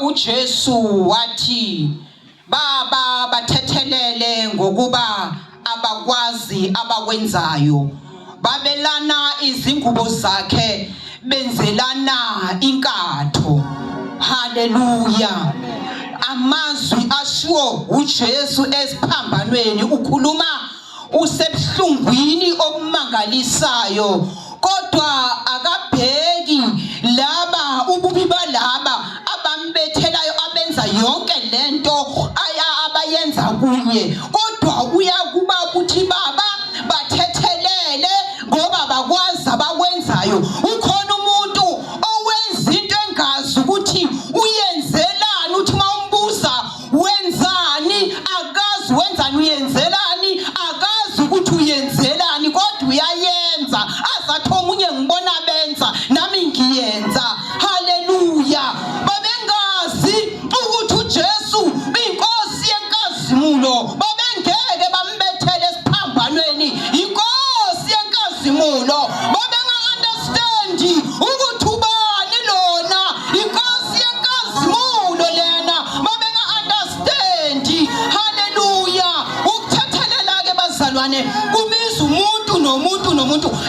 uJesu wathi baba bathethelele ngokuba abakwazi abakwenzayo. Babelana izingubo zakhe benzelana inkatho. Haleluya. Amazwi ashiwo uJesu esiphambanweni ukhuluma usebuhlungwini obumangalisayo, kodwa akabheki laba ububi balaba abambethelayo abenza yonke lento abayenza kuye, kodwa uyakuba ukuthi baba bathethelele ngoba bakwazi abakwenzayo. Ukhona umuntu owenza into engazi ukuthi uyenzelani, uthi mawumbuza wenzani akazi, wenzani uyenzelani akazi ukuthi uyenzelani, kodwa uyayenza azathi omunye ngibona benza nami ngiyenza. Haleluya. Babengazi ukuthi uJesu uyinkosi yenkazimulo, babengeke bambethele esiphambanweni inkosi yenkazimulo. Babenga-understandi ukuthi ubani lona inkosi yenkazimulo lena, babenga-understandi. Haleluya. Ukuthethelela-ke bazalwane kubiza umuntu nomuntu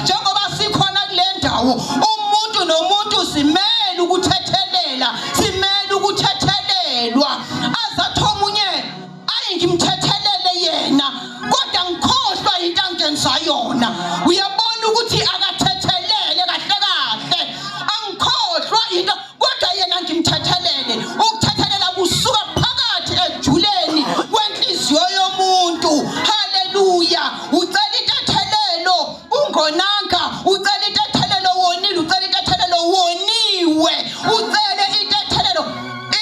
njengoba sikhona kule ndawo. Umuntu nomuntu simele ukuthethelela, simele ukuthethelelwa. Azathi omunye ayi ngimthethelele yena kodwa ngikhohlwa into angenza yona. Uyabona ukuthi akathethelele kahle kahle, angikhohlwa into kodwa yena ngimthethelele. Ukuthethelela kusuka phakathi ejuleni kwenhliziyo yomuntu. Haleluya. Ucela intethelelo ungonanga, ucela intethelelo wonile, ucela intethelelo woniwe, ucele intethelelo.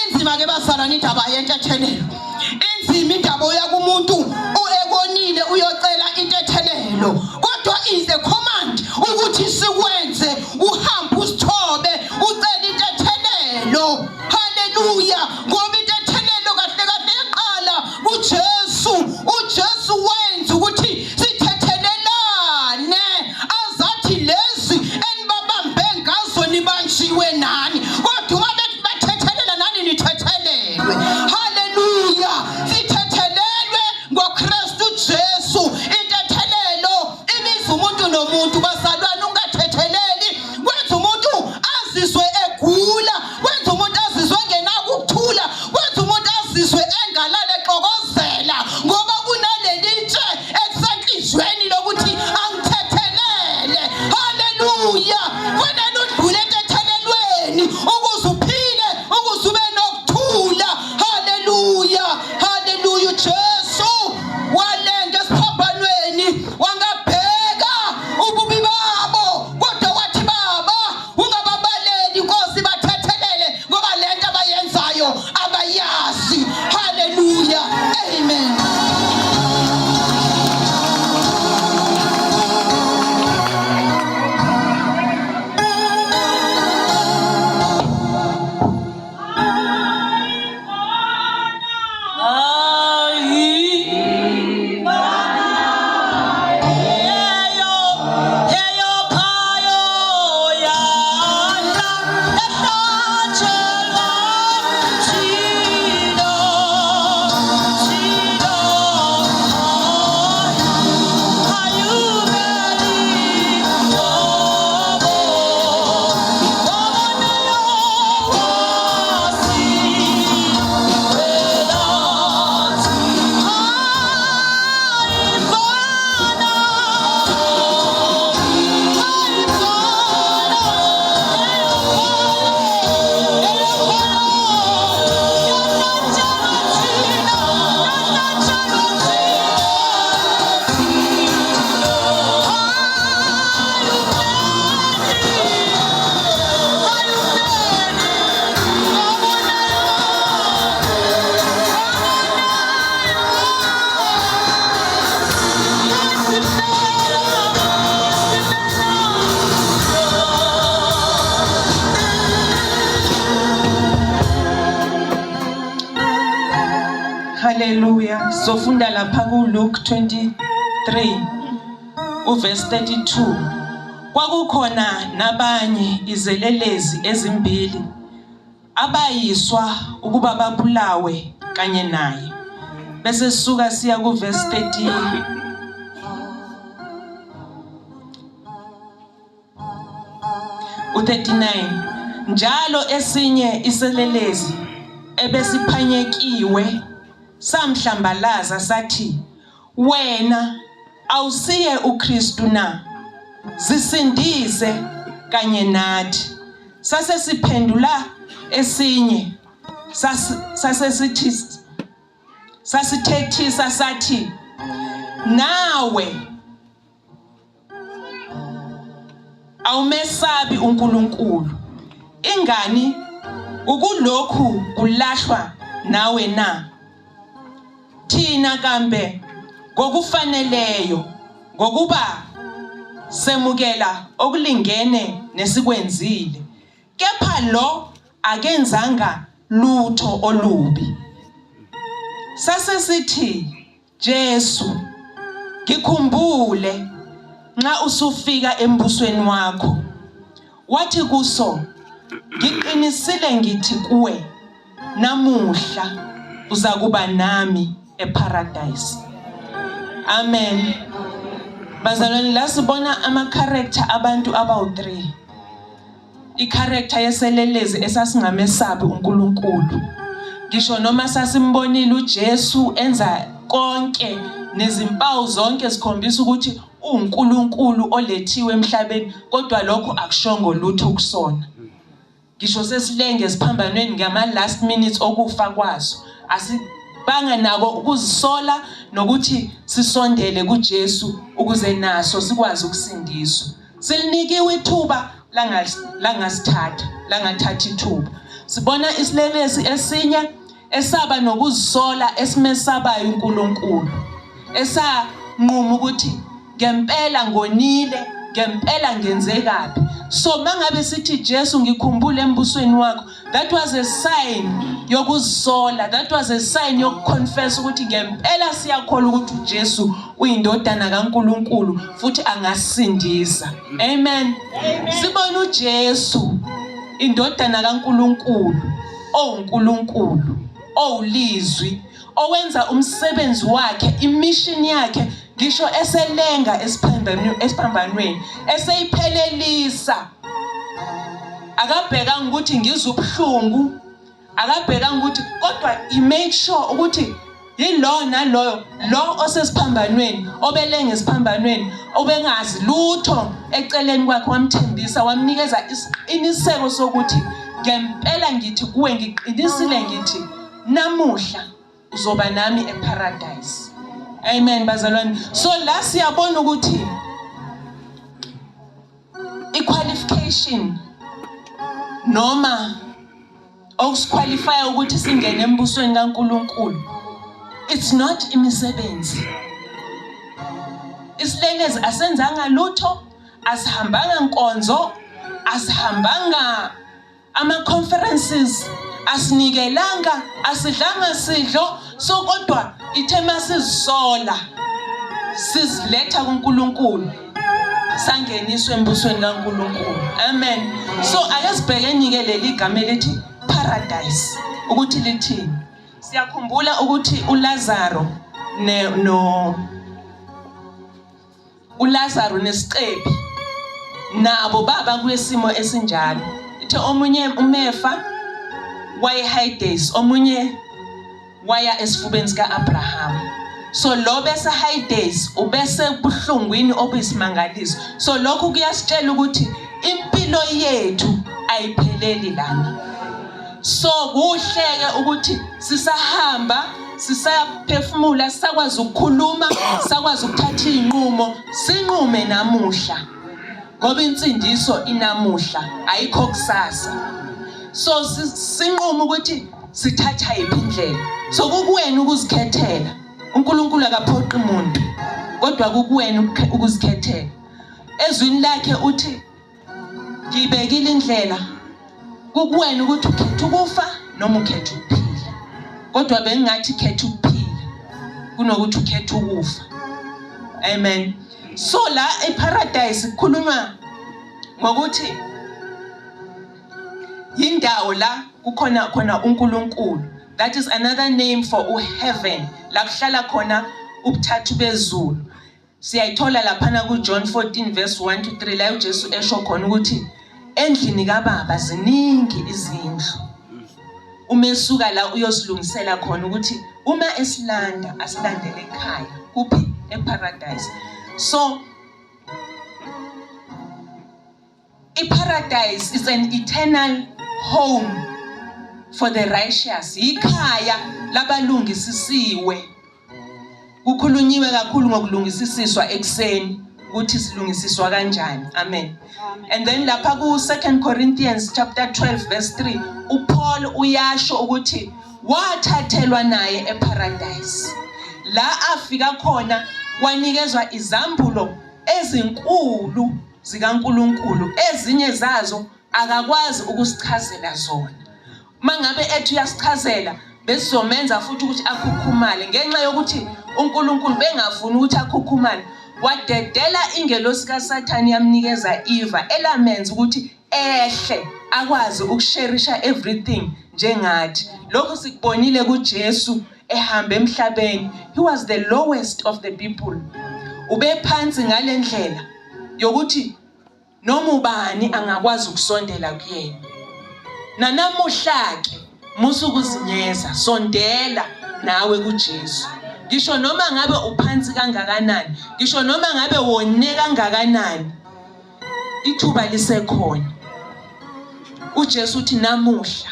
Inzima ke bazalwane indaba yentethelelo, inzima indaba yakumuntu uekonile uyocela intethelelo, kodwa is a command ukuthi sikwenze. Uhambe usithobe ucela intethelelo. Haleluya. Ngoba intethelelo kahle kahle eqala kuJesu. uJesu wenza ukuthi sithethelelane, azathi lezi enibabambe ngazo nibanjiwe nani, kodwa uma bethi bathethelela nani nithethelelwe. Haleluya. Sithethelelwe ngoKristu Jesu. Intethelelo ibiza umuntu nomuntu. Bazalwane, ungathetheleli kwenza umuntu azizwe egula, kwenza umuntu azizwe engenakuthula, kwenza umuntu azizwe engalale exokozela ngoba kunaleli tshe elisenhlizweni lokuthi angithethelele. Haleluya. Kufanele udlule entethelelweni ukuze uphile, ukuze ube nokuthula. Haleluya. Haleluya. uJesu walenga esiphambanweni, wangabheka ububi babo, kodwa wathi baba ungababaleli inkosi bathethelele ngoba lento abayenzayo abayazi. Haleluya. Amen. Hallelujah. Sofunda lapha kuLuke 23 uverse 32. Kwakukhona nabanye izelelezi ezimbili abayiswa ukuba babulawe kanye naye. Bese sisuka siya ku verse 39. Njalo esinye iselelezi ebesiphanyekiwe samhlambalaza sathi, wena awusiye uKristu na? Zisindise kanye nathi. Sase siphendula esinye sasithethisa sathi, nawe awumesabi uNkulunkulu. Ingani ukulokhu kulahlwa nawe na? Thina kambe ngokufaneleyo ngokuba semukela okulingene nesikwenzile, kepha lo akenzanga lutho olubi. Sase sithi, Jesu, ngikhumbule nxa usufika embusweni wakho, wathi kuso, ngiqinisile ngithi kuwe, namuhla uzakuba nami eparadise. Amen. Bazalwane, la sibona ama-character abantu abawu-3. I-character yeselelezi esasingamesabi uNkulunkulu. Ngisho noma sasimbonile uJesu enza konke nezimpawu zonke zikhombisa ukuthi uNkulunkulu olethiwe emhlabeni, kodwa lokho akushongo lutho kusona. Ngisho sesilenge siphambanweni ngama last minutes okufa kwazo, asibanga nako ukuzisola nokuthi sisondele kuJesu ukuze naso sikwazi ukusindiswa. Silinikiwe ithuba langathatha ithuba. Sibona isilelesi esinye esaba nokuzisola esimesabayo uNkulunkulu, esanquma ukuthi ngempela ngonile, ngempela ngenze kabi. So mangabe sithi Jesu ngikhumbule embusweni wakho, that was a sign yokuzisola, that was a sign yokuconfess ukuthi ngempela siyakholwa ukuthi uJesu uyindodana kaNkulunkulu futhi angasindisa. Amen. Sibona uJesu indodana kaNkulunkulu, oNkulunkulu, owulizwi, owenza umsebenzi wakhe, imission yakhe, ngisho eselenga esiphambanweni, eseyiphelelisa. Akabheka ukuthi ngizubhlungu, akabheka ukuthi, kodwa he made sure ukuthi yilo naloyo lo osesiphambanweni, obelenge esiphambanweni, obengazi lutho eceleni kwakhe, wamthembisa, wamnikeza iniseko sokuthi ngempela ngithi kuwe, ngiqinisile ngithi namuhla uzoba nami eparadise. Amen bazalwane. So la siyabona ukuthi i-qualification noma okusiqualify ukuthi singene embusweni kaNkulunkulu, it's not imisebenzi. Isilelezi asenzanga lutho, asihambanga nkonzo, asihambanga ama-conferences, asinikelanga, asidlanga sidlo. So kodwa ithema sizisola, siziletha kuNkulunkulu, sangeniswe embusweni kaNkulunkulu. Amen. So ake sibhekeni-ke leli igama elithi paradise ukuthi lithini. Siyakhumbula ukuthi uLazaro uLazaro nesiqephi nabo baba kuyesimo esinjalo. Ithe omunye umefa waye Hades, omunye waya esifubeni sika-Abraham. So lo bese Hades ubese buhlungwini obuyisimangaliso. So lokho kuyasitshela ukuthi impilo yethu ayipheleli lana. So kuhleke ukuthi sisahamba, sisaphefumula, sakwazi ukukhuluma, sakwazi ukuthatha inqumo, sinqume namuhla. Ngoba insindiso inamuhla, ayikho kusasa. So sinqume ukuthi sithatha yiphi indlela. So kukuwena ukuzikhethela. uNkulunkulu akaphoqi umuntu, kodwa kukuwena ukuzikhethela. Ezwini lakhe uthi ngibekile indlela, kukuwena ukuthi ukhethe ukufa noma ukhethe ukuphila. Kodwa bengathi khethe ukuphila kunokuthi ukhethe ukufa. Amen. So la eparadise kukhulunywa ngokuthi indawo la kukhona uNkulunkulu. That is another name for heaven. La kuhlala khona ubuthathu bezulu. Siyayithola laphana kuJohn 14 verse 1 to 3 la uJesu esho khona ukuthi endlini kaBaba ziningi izindlu. Umesuka la uyosilungisela khona ukuthi uma esilanda asilandele ekhaya kuphi eparadise. So iparadise is an eternal home for the righteous. Ikhaya labalungisisiwe. Kukhulunyiwe kakhulu ngokulungisiswa ekseni ukuthi silungisiswa kanjani. Amen. And then lapha ku 2 Corinthians chapter 12 verse 3 uPaul uyasho ukuthi wathathelwa naye eparadise. La afika khona wanikezwa izambulo ezinkulu zikaNkulunkulu, ezinye zazo akakwazi ukusichazela zona. Mangabe ethu uyasichazela besizomenza futhi ukuthi akhukhumale ngenxa yokuthi uNkulunkulu bengafuni ukuthi akhukhumale. Wadedela ingelosi kaSathane yamnikeza Eva elamenza ukuthi ehle akwazi ukusherisha everything njengathi. Lokho sikubonile kuJesu ehamba emhlabeni. He was the lowest of the people. Ubephansi ngalendlela yokuthi noma ubani angakwazi ukusondela kuyena. Nanamuhla ke musukuzinyeza sondela nawe kuJesu. Ngisho noma ngabe uphansi kangakanani, ngisho noma ngabe wone kangakanani, ithuba lisekhona. uJesu uthi namuhla,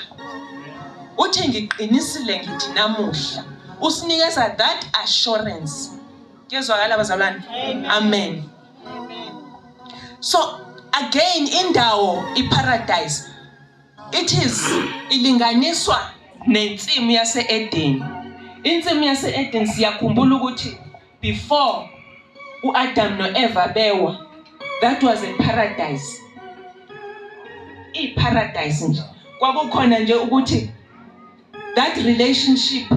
uthi ngiqinisile ngithi namuhla, usinikeza that assurance. Kezwakala bazalwane? Amen. So again indawo iparadise, it is ilinganiswa nensimu yase-Eden. Insimu yase-Eden siyakhumbula ukuthi before uAdam noEva bewa, that was a paradise. Iparadise nje kwakukhona nje ukuthi that relationship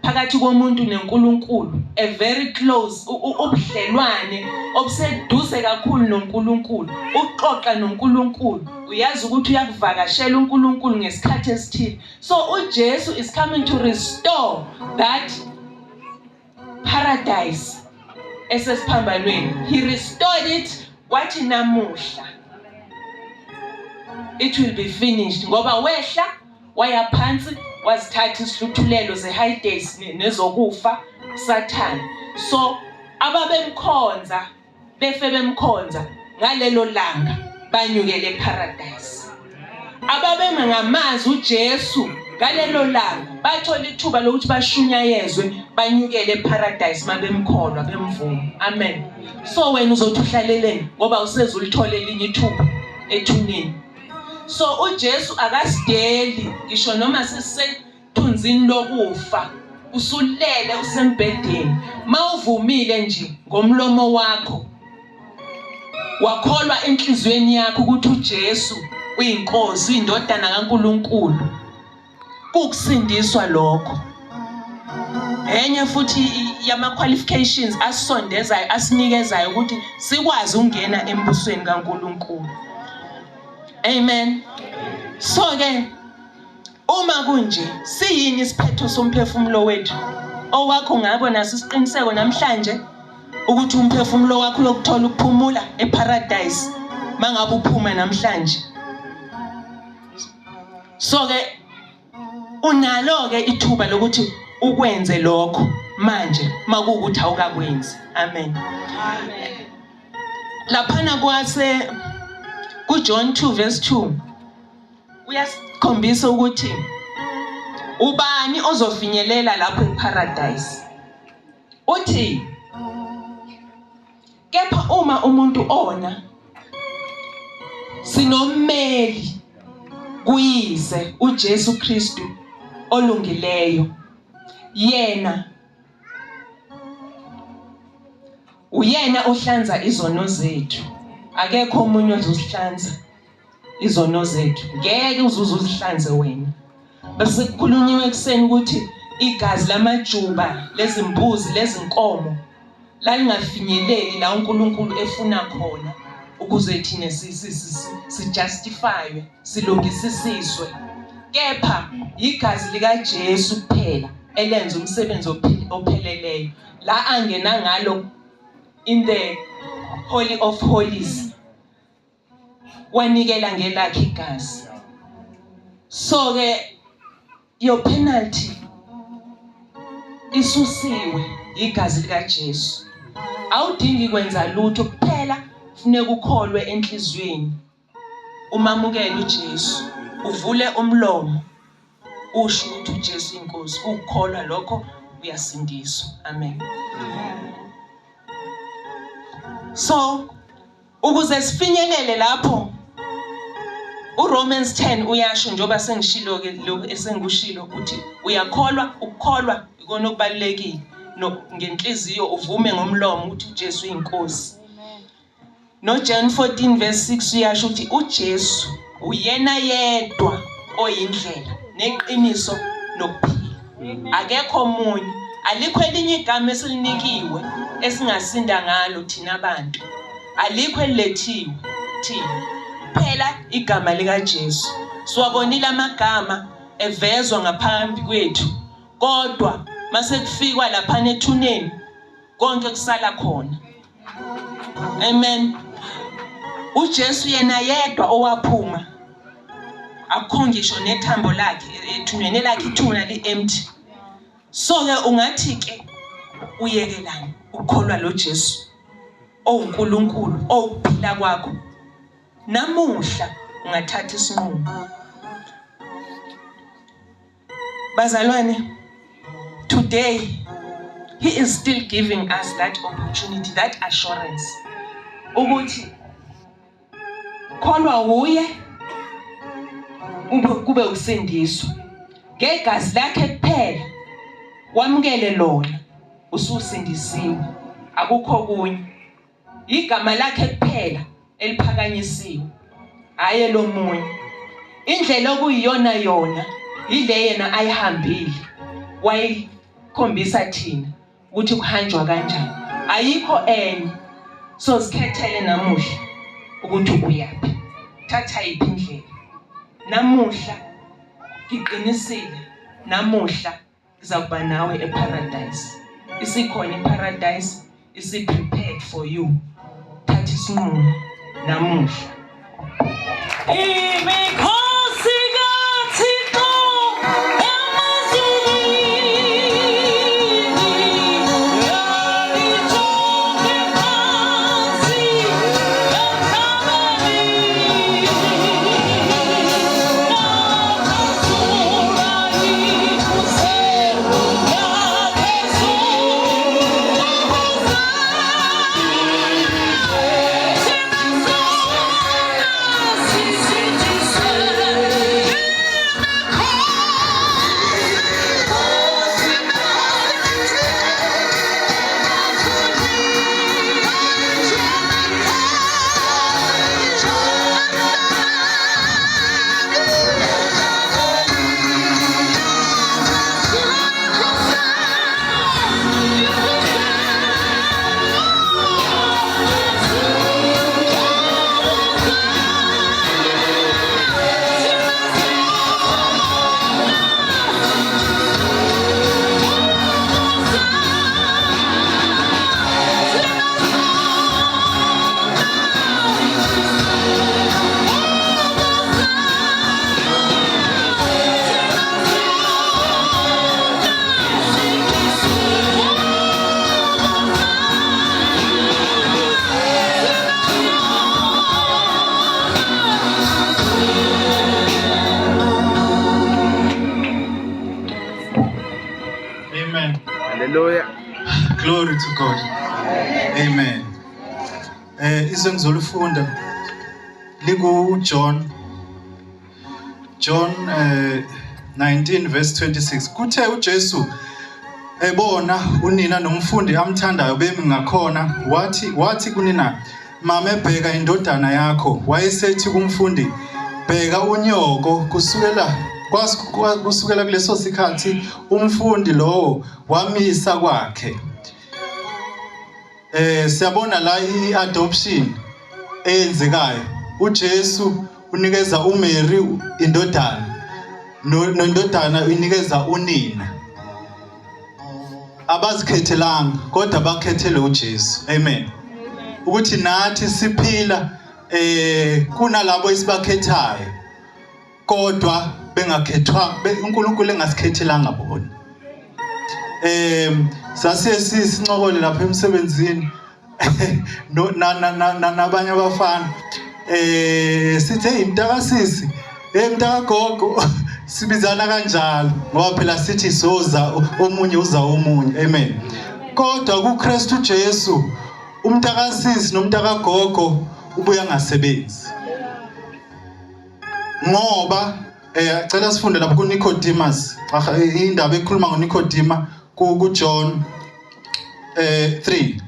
phakathi komuntu neNkulunkulu, a very close ubudlelwane obuseduze kakhulu noNkulunkulu, uxoxa noNkulunkulu, uyazi ukuthi uyakuvakashela uNkulunkulu ngesikhathi esithile. So uJesu is coming to restore that paradise esesiphambanweni. He restored it. Wathi namuhla it will be finished. Ngoba wehla waya phansi wazithatha isihluthulelo ze-Hades nezokufa Sathane. So ababemkhonza befe bemkhonza ngalelo langa banyukele eparadise. Ababengamazi uJesu ngalelo langa bathola ithuba lokuthi bashunyayezwe banyukele eparadise mabemkholwa bemvuma. Amen. So wena uzothi uhlaleleni ngoba usezulithola elinye ithuba ethuneni. So uJesu akasideli ngisho noma sisethunzini lokufa, usulele usembedeni, mawuvumile nje ngomlomo wakho wakholwa enhlizweni yakho ukuthi uJesu uyinkosi, indodana kaNkulunkulu, kukusindiswa lokho. Enye futhi yama qualifications asondezayo asinikezayo ukuthi sikwazi ungena embusweni kaNkulunkulu. Amen. So ke uma kunje siyini isiphetho somphefumulo wethu? Owakho ngabo nasisiqiniseko namhlanje ukuthi umphefumulo wakho uyokuthola ukuphumula eparadise mangabe uphuma namhlanje. So ke unalo ke ithuba lokuthi ukwenze lokho manje makuukuthi awukakwenzi. Amen. Amen. Laphana kwase kuJohn 2 verse 2 uyasikhombisa ukuthi ubani ozofinyelela lapho eparadise. Uthi kepha uma umuntu ona sinommeli kuyize uJesu Kristu olungileyo, yena uyena ohlanza izono zethu. Akekho umunye ozosihlanza izono zethu. Ngeke uzuze uzihlanze wena. Bese kukhulunyiwe ekseni ukuthi igazi lamajuba lezimbuzi lezinkomo lalingafinyeleli la uNkulunkulu efuna khona ukuze thina sijustifywe, silungisisiswe. kepha igazi lika Jesu kuphela elenza umsebenzi opheleleyo la angena ngalo in the Holy of Holies, wanikela ngelakhe igazi. So ke your penalty isusiwe igazi lika Jesu. Awudingi kwenza lutho kuphela, kufuneka ukholwe enhlizweni, umamukele uJesu, uvule umlomo, usho ukuthi uJesu inkosi. Ukukholwa lokho uyasindiswa. Amen. So ukuze sifinyelele lapho, uRomans 10 uyasho njoba sengishilo ke lokho esengikushilo ukuthi uyakholwa, ukukholwa ikona okubalekile, ngenhliziyo uvume ngomlomo ukuthi uJesu inkosi. No John 14 verse 6 uyasho ukuthi uJesu uyena yedwa oyindlela neqiniso nokuphila. Akekho omunye, alikho elinye igama esilinikiwe esingasinda ngalo thina abantu. Alikho elilethiwe thina, phela igama lika Jesu. Siwabonile amagama evezwa ngaphambi kwethu, kodwa mase kufikwa lapha nethuneni konke kusala khona. Amen. uJesu yena yedwa owaphuma, akukho ngisho nethambo lakhe ethuneni lakhe, ithuna li-empty. So ke ungathi ke uyekelana ukukholwa lo Jesu oNkulunkulu okuphila kwakho, namuhla ungathatha isinqumo. Bazalwane, today he is still giving us that opportunity, that assurance ukuthi kholwa uye kube usindiswa ngegazi lakhe kuphela, wamukele lona ususindisiwe. Akukho kunye, igama lakhe kuphela eliphakanyisiwe, hayi lomunye. Indlela okuyiyona yona ile yena ayihambile, wayikhombisa thina ukuthi kuhanjwa kanjani, ayikho enye. So sikhethele namuhla ukuthi uyaphi, thatha iphi indlela. Namuhla ngiqinisile, namuhla izakuba nawe eparadise. Isikhona iparadise, isi prepared for you. Thatha isinqumo namuhla. Hallelujah. Glory to God. Amen. Isengizolufunda liku John 19 verse 26. Kuthe uJesu ebona unina nomfundi amthandayo bemi ngakhona, wathi kunina, mama ebheka indodana yakho. Wayesethi kumfundi, bheka unyoko. Kusukela kuleso sikhathi umfundi lowo wamisa kwakhe. Siyabona la i-adoption eyenzekayo. uJesu unikeza uMary indodana. nondodana uyinikeza unina. Abazikhethelanga kodwa bakhethele uJesu. Amen. Ukuthi nathi siphila kunalabo isibakhethayo kodwa bengakhethwa uNkulunkulu engasikhethelanga bona. Sasiye sincokole lapha emsebenzini nabanye abafana sithi hey mntakasisi mntakagogo sibizana kanjalo ngoba phela sithi soza omunye uza omunye. Amen. Kodwa kuKristu Jesu umntakasisi nomntakagogo ubuya ngasebenzi ngoba cela sifunde lapha kuNicodemus indaba ekhuluma ngoNicodema kuJohn 3.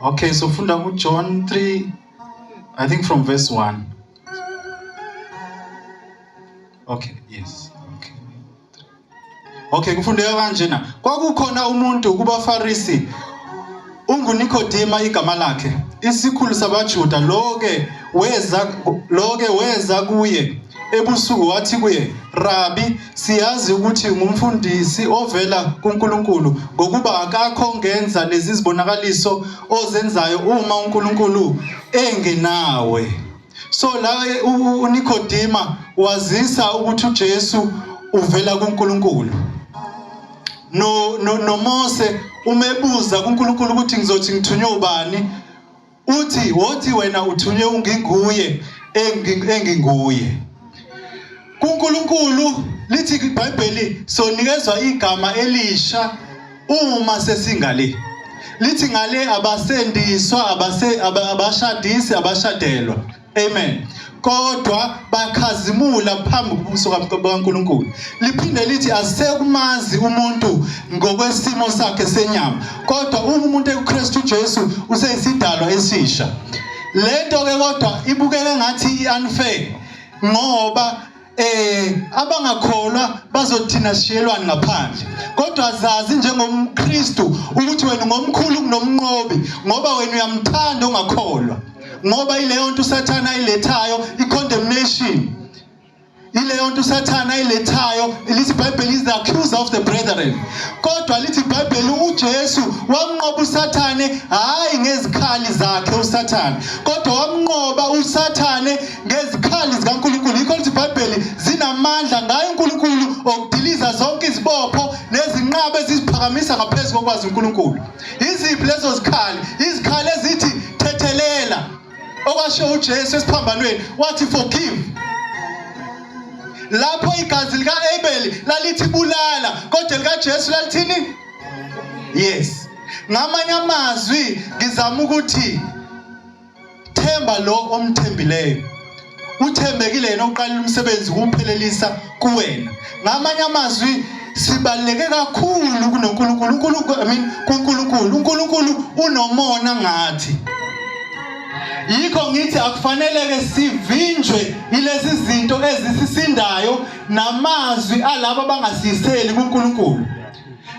Okay, so funda kuJohn 3, I think from verse 1. Okay, yes. Okay, kufundeka kanjena. Kwakukhona umuntu kubaFarisi unguNicodemus igama lakhe. Isikhulu sabaJuda loke weza kuye ebusuku wathi kuye, Rabi, siyazi ukuthi ngumfundisi ovela kuNkulunkulu ngokuba akakho ngenza lezi zibonakaliso ozenzayo uma uNkulunkulu engenawe. So la uNicodemus wazisa ukuthi uJesu uvela kuNkulunkulu. No Mose umebuza kuNkulunkulu ukuthi ngizothi ngithunywe ubani, uthi wothi wena uthunywe unginguye enginguye. kuNkulunkulu lithi iBhayibheli sonikezwa igama elisha uma sesingale. Lithi ngale abasendiswa abashadisi abashadelwa. Amen. Kodwa bakhazimula phambi kobuso kaNkulunkulu. Liphinde lithi asekumazi umuntu ngokwesimo sakhe senyama. Kodwa umuntu eKristu Jesu useyisidalwa esisha. Lento ke kodwa ibukeke ngathi unfair ngoba abangakholwa bazothina siyelwane ngaphandle. Kodwa zazi njengomKristu ukuthi wena ngomkhulu kunomnqobi ngoba wena uyamthanda ungakholwa. Ngoba ileyo nto uSathana ilethayo i-condemnation. Ileyo nto uSathana ilethayo lithi iBhayibheli is the accuser of the brethren. Kodwa lithi iBhayibheli uJesu wamnqoba uSathane hayi ngezikhali zakhe uSathane, kodwa wamnqoba uSathane ngezikhali zikaNkulunkulu. Yikho lithi iBhayibheli zinamandla ngaye uNkulunkulu okudiliza zonke izibopho nezinqaba eziziphakamisa ngaphezu kokwazi uNkulunkulu. Iziphi lezo zikhali? Izikhali ezithi thethelela. Okwasho uJesu esiphambanweni wathi forgive. Lapho igazi likaAbel lalithi bulala, kodwa likaJesu lalithini? Yes. Ngamanye amazwi ngizama ukuthi themba lo omthembileyo. Uthembekile yena oqala umsebenzi kuphelelisa kuwena. Ngamanye amazwi sibaleke kakhulu kuNkulunkulu. uNkulunkulu unomona ngathi. Yikho ngithi akufaneleke sivinjwe ilezi zinto ezisisindayo namazwi alabo abangasiseli kuNkulunkulu.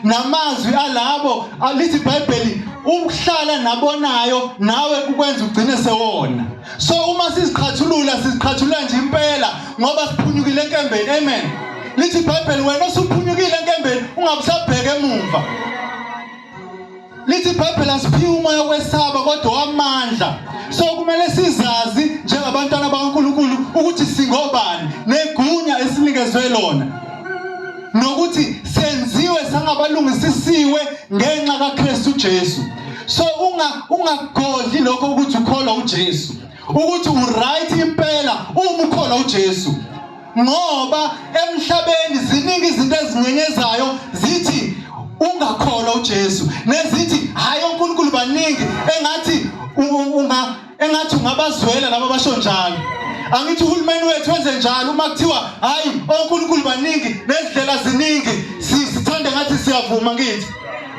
Namazwi alabo alithi iBhayibheli ukuhlala nabonayo nawe kukwenza ugcine sewona. So uma siziqhathulula nje impela ngoba siphunyukile enkembeni. Amen. Lithi iBhayibheli wena osuphunyukile enkembeni ungabusabheke emuva. Lithi iBhayibheli asiphiwe umoya wesaba kodwa wamandla. So kumele sizazi njengabantwana bakaNkulunkulu ukuthi singobani negunya esinikezwe lona, nokuthi senziwe sangabalungisisiwe ngenxa kaKristu Jesu. So ungagodli lokho ukuthi ukholwa uJesu, ukuthi uright impela uma ukholwa uJesu, ngoba emhlabeni ziningi izinto ezinyenyezayo zithi ungakholwa uJesu, nezithi hayi uNkulunkulu baningi engathi ungabazwela laba basho njalo. Angithi uhulumeni wethu wenze njalo uma kuthiwa hayi oNkulunkulu baningi nezindlela ziningi sithande ngathi siyavuma ngithi.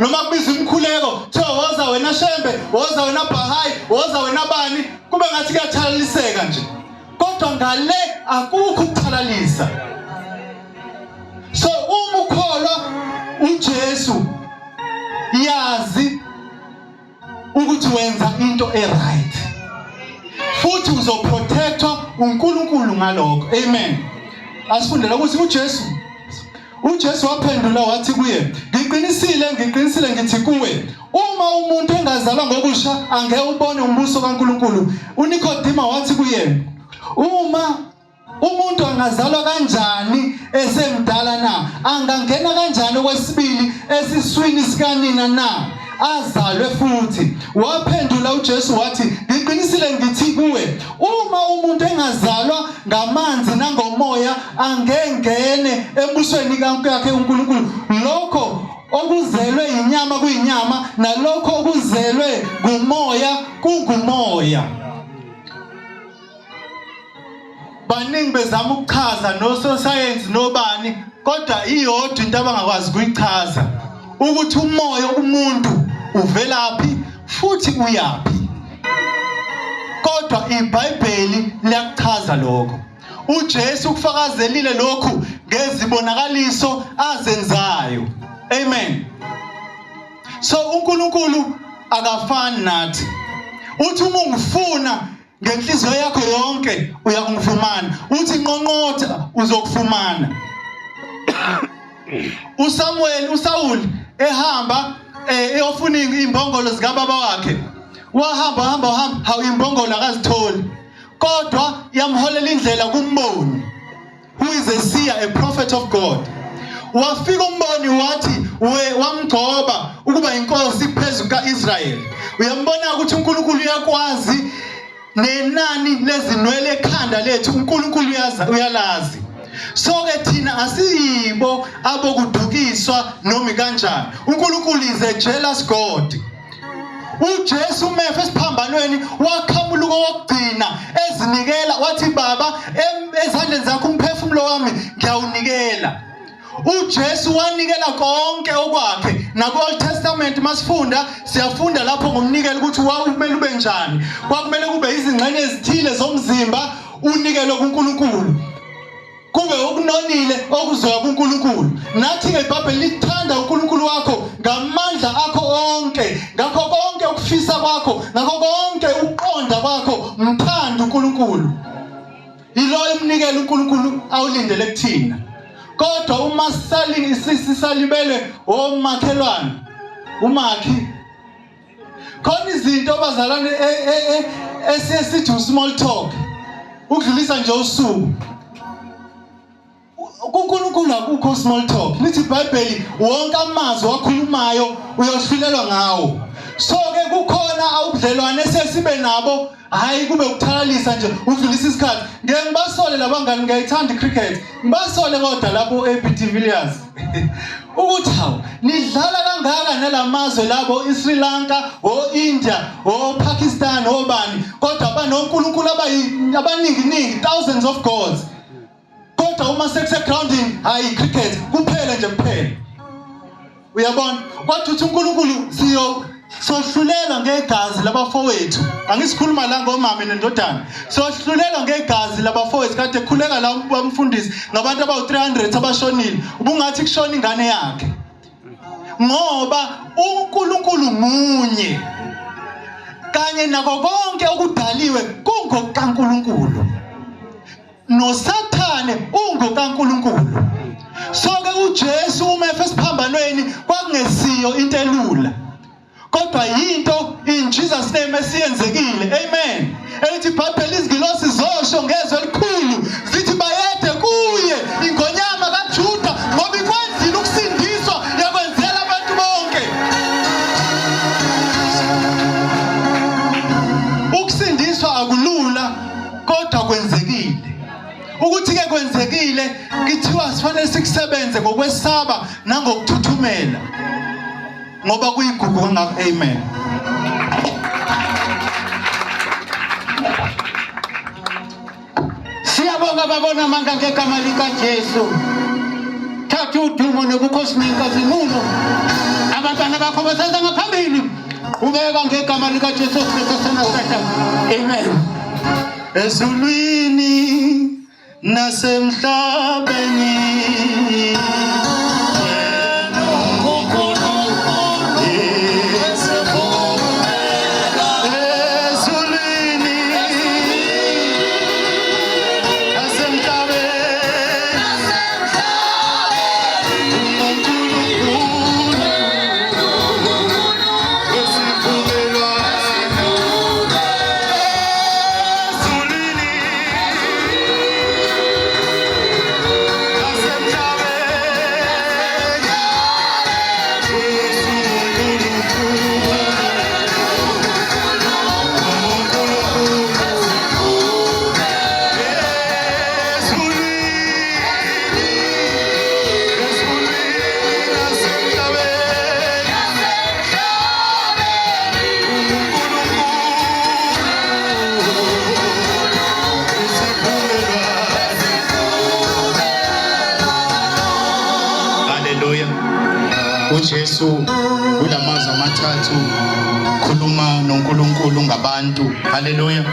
Noma kubiza umkhuleko kuthiwa woza wena Shembe, woza wena Bahayi, woza wena bani, kube ngathi kuyathalaliseka nje. Kodwa ngale akukho ukuthalalisa. So uma ukholwa uJesu yazi ukuthi wenza into right futhi uzoprotectwa uNkulunkulu ngalokho. Amen. Asifundela ukuthi uJesu waphendula wathi kuye, ngiqinisile ngithi kuwe, uma umuntu engazalwa ngokusha angeke ubone umbuso kaNkulunkulu. uNikodima wathi kuye, uma umuntu angazalwa kanjani esemdala na? Angangena kanjani okwesibili esiswini sikanina na? Azalwe futhi. Waphendula uJesu wathi, ngiqinisile ngithi kuwe, uma umuntu engazalwa ngamanzi nangomoya angengene embusweni kaNkulunkulu uNkulunkulu. Lokho okuzelwe inyama kuyinyama, nalokho okuzelwe ngumoya kungumoya. Baningi bezama ukuchaza nososayensi nobani, kodwa iyodwa into abangakwazi ukuyichaza ukuthi umoya umuntu uvelaphi futhi uyapi. Kodwa iBhayibheli liyakuchaza lokho. uJesu kufakazelile lokhu ngezibonakaliso azenzayo. Amen. So uNkulunkulu akafani nathi. Uthi uma ungifuna ngenhliziyo yakho yonke uyakungifumana, uthi nqonqotha uzokufumana. uSawuli ehamba eyofuna imbongolo zika baba wakhe, wahamba hawu imbongolo akazitholi, kodwa yamholela indlela kumboni, who is a seer, a prophet of God. Wafika umboni wathi wamgcoba ukuba inkosi phezulu kaIsrael. Uyambona ukuthi uNkulunkulu uyakwazi nenani lezinwele ekhanda lethu, uNkulunkulu uyalazi. So ke thina asiyibo abokudukiswa noma kanjani. uNkulunkulu is a jealous God. uJesu mefe esiphambanweni wakhamuluka wokugcina ezinikela wathi, Baba, ezandleni zakho umphefumulo wami ngiyawunikela. uJesu wanikela konke okwakhe. Naku-Old Testament masifunda siyafunda lapho ngomnikelo ukuthi kumele ube njani. Kwakumele kube izingxenye ezithile zomzimba unikelo kuNkulunkulu, kube okunonile okuzoya kuNkulunkulu. Nathi iBhayibheli lithanda uNkulunkulu wakho ngamandla akho onke, ngakho konke ukufisa kwakho, ngakho konke uqonda kwakho, mthanda uNkulunkulu. Yilo umnikelo uNkulunkulu awulindele kuthina. Kodwa uma sisalibele omakhelwane, umakhi, khona izinto abazalwane esisithi small talk, ukudlulisa nje usuku. kuNkulunkulu akukho small talk. Lithi iBhayibheli wonke amazwi akhulumayo uyohlulelwa ngawo. So ke kukhona ubudlelwane esesibe nabo, hayi kube ukuthalalisa nje ukudlulisa isikhathi. Ngeke ngibasole labangani, ngiyayithanda icricket, ngibasole kodwa lapho ePT Villiers ukuthi hawu nidlala kangaka nalamazwe labo iSri Lanka, India, Pakistan, obani, kodwa banoNkulunkulu abaningi, thousands of gods. Kodwa uma sekusegroundini hayi cricket kuphela nje kuphela. Uyabona, kwathi uthi uNkulunkulu sohlulelwa ngegazi labafowethu. Angisikhuluma la ngomama nendodana. Sohlulelwa ngegazi labafowethu kade khuleka la umfundisi ngabantu abawu300 abashonile. Ubungathi kushona ingane yakhe. Ngoba uNkulunkulu munye. Kanye nako konke okudaliwe kungokaNkulunkulu. NoSathane ungokaNkulunkulu. So ke uJesu uma efesiphambanweni kwakungesiyo into elula. Kodwa yinto in Jesus name esiyenzekile. Amen. Elithi iBhayibheli izingilosi zosho ngezwi elikhulu zithi bayede kuye ingonyama kaJuda ngoba ikwenzile ukusindiswa yakwenzela abantu bonke. Ukusindiswa akulula kodwa kwenzekile. Ukuthi ke kwenzekile kithiwa sifanele sikusebenze ngokwesaba nangokuthuthumela. Ngoba kuyigugu kangaka. Amen. Siyabonga babona manga ngegama likaJesu. Thatha udumo nobukhosi nenkazimulo. Abantwana bakho basenza ngaphambili. Ubeka ngegama likaJesu Kristu naseNazaretha. Amen. Ezulwini nasemhlabeni uJesu kulamazwi amathathu khuluma noNkulunkulu ngabantu. Haleluya.